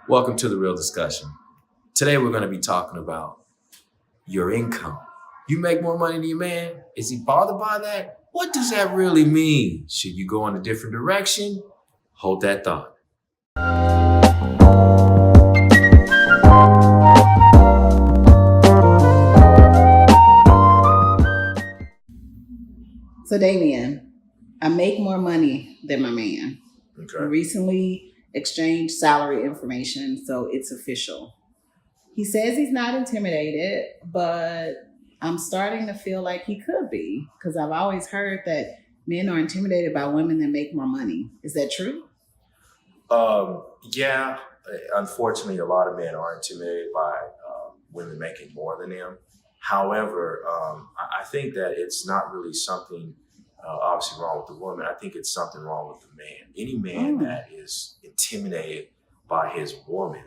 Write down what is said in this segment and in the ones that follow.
Welcome to The Real Discussion. Today we're going to be talking about your income. You make more money than your man? Is he bothered by that? What does that really mean? Should you go in a different direction? Hold that thought. So, Damien, I make more money than my man. Okay. We recently exchanged salary information, so it's official. He says he's not intimidated, but I'm starting to feel like he could be because I've always heard that men are intimidated by women that make more money. Is that true? Yeah, unfortunately, a lot of men are intimidated by women making more than them. However, I think that it's not really something obviously wrong with the woman. I think it's something wrong with the man. Any man that is intimidated by his woman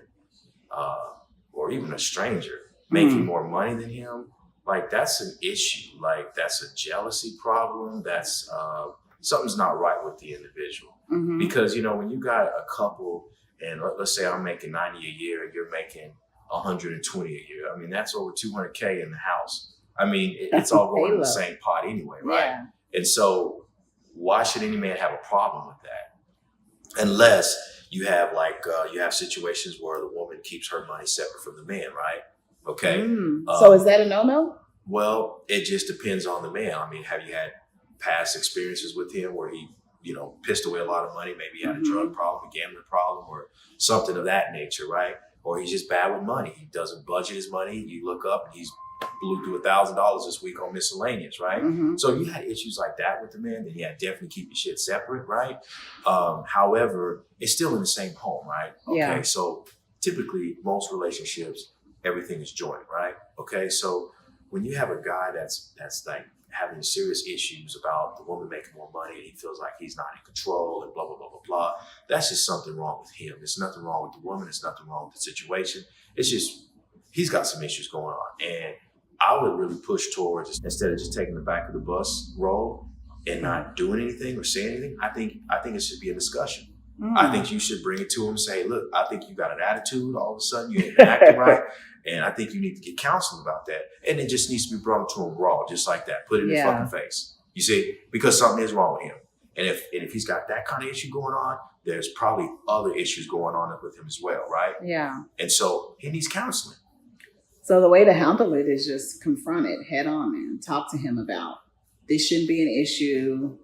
or even a stranger making more money than him, like that's an issue. Like that's a jealousy problem. That's something's not right with the individual. Because, you know, when you got a couple and let's say I'm making 90 a year and you're making 120 a year, I mean, that's over 200K in the house. I mean, it's all going in the same pot anyway, right? Yeah. And so why should any man have a problem with that? Unless you have you have situations where the woman keeps her money separate from the man, right? Okay. So is that a no-no? Well, it just depends on the man. I mean, have you had past experiences with him where he, you know, pissed away a lot of money? Maybe he had a drug problem, a gambling problem, or something of that nature, right? Or he's just bad with money. He doesn't budget his money. You look up and he's blew through $1,000 this week on miscellaneous, right? So you had issues like that with the man, then yeah, definitely keep your shit separate, right? However, it's still in the same home, right? Okay, Yeah. so typically most relationships, everything is joint, right? Okay, so when you have a guy that's like having serious issues about the woman making more money and he feels like he's not in control and blah, blah, blah, blah, blah, that's just something wrong with him. There's nothing wrong with the woman. There's nothing wrong with the situation. It's just, he's got some issues going on. And I would really push towards, instead of just taking the back of the bus role and not doing anything or saying anything, I think it should be a discussion. I think you should bring it to him and say, look, I think you got an attitude. All of a sudden you ain't been acting right. And I think you need to get counseling about that. And it just needs to be brought to him raw, just like that. Put it in his fucking face. You see, because something is wrong with him. And if he's got that kind of issue going on, there's probably other issues going on with him as well, right? Yeah. And so he needs counseling. So the way to handle it is just confront it head on and talk to him about this shouldn't be an issue.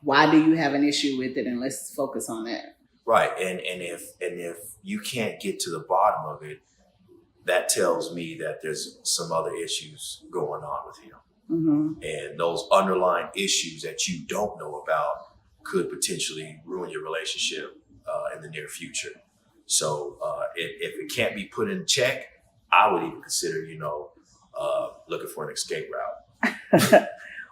Why do you have an issue with it? And let's focus on that. Right. And if you can't get to the bottom of it, that tells me that there's some other issues going on with him. And those underlying issues that you don't know about could potentially ruin your relationship in the near future. So if it can't be put in check, I would even consider, looking for an escape route.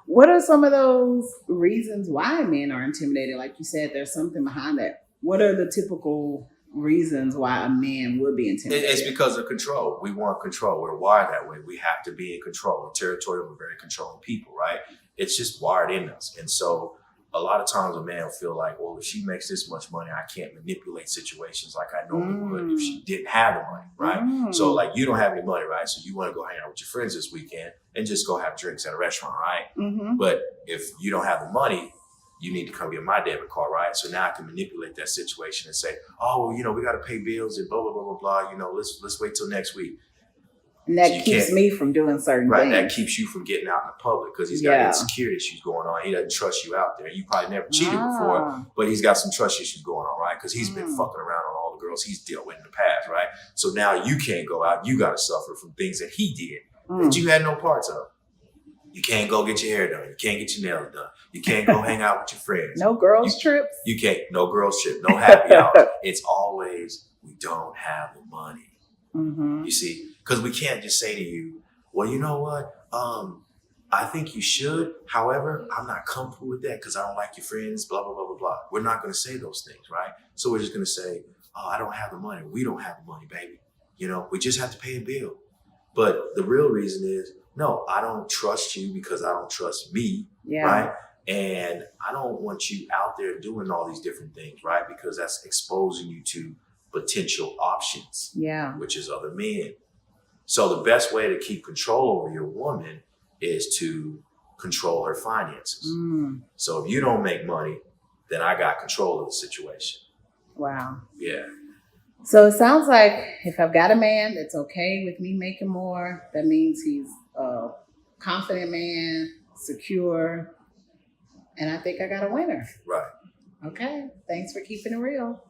What are some of those reasons why men are intimidated? Like you said, there's something behind that. What are the typical reasons why a man would be intimidated? It's because of control. We want control. We're wired that way. We have to be in control. We're territorial. We're very controlling people, right? It's just wired in us. And so a lot of times a man will feel like, well, if she makes this much money, I can't manipulate situations like I normally would if she didn't have the money, right? So like you don't have any money, right? So you want to go hang out with your friends this weekend and just go have drinks at a restaurant, right? But if you don't have the money, you need to come get my debit card, right? So now I can manipulate that situation and say, oh, well, we got to pay bills and blah, blah, blah, blah, blah. Let's wait till next week. And that keeps me from doing certain things. That keeps you from getting out in the public because he's got insecurity issues going on. He doesn't trust you out there. You probably never cheated before, but he's got some trust issues going on, right? Because he's been fucking around on all the girls he's dealt with in the past, right? So now you can't go out. You got to suffer from things that he did that you had no parts of. You can't go get your hair done. You can't get your nails done. You can't go hang out with your friends. No girls trips. You can't. No girls trip. No happy hours. It's always, we don't have the money. You see, because we can't just say to you, well, you know what? I think you should. However, I'm not comfortable with that because I don't like your friends, blah, blah, blah, blah, blah. We're not going to say those things, right? So we're just going to say, oh, I don't have the money. We don't have the money, baby. We just have to pay a bill. But the real reason is, no, I don't trust you because I don't trust me, right? And I don't want you out there doing all these different things, right? Because that's exposing you to potential options, Yeah. which is other men. So the best way to keep control over your woman is to control her finances. Mm. So if you don't make money, then I got control of the situation. Wow. Yeah. So it sounds like if I've got a man that's okay with me making more, that means he's a confident man, secure, and I think I got a winner. Right. Okay. Thanks for keeping it real.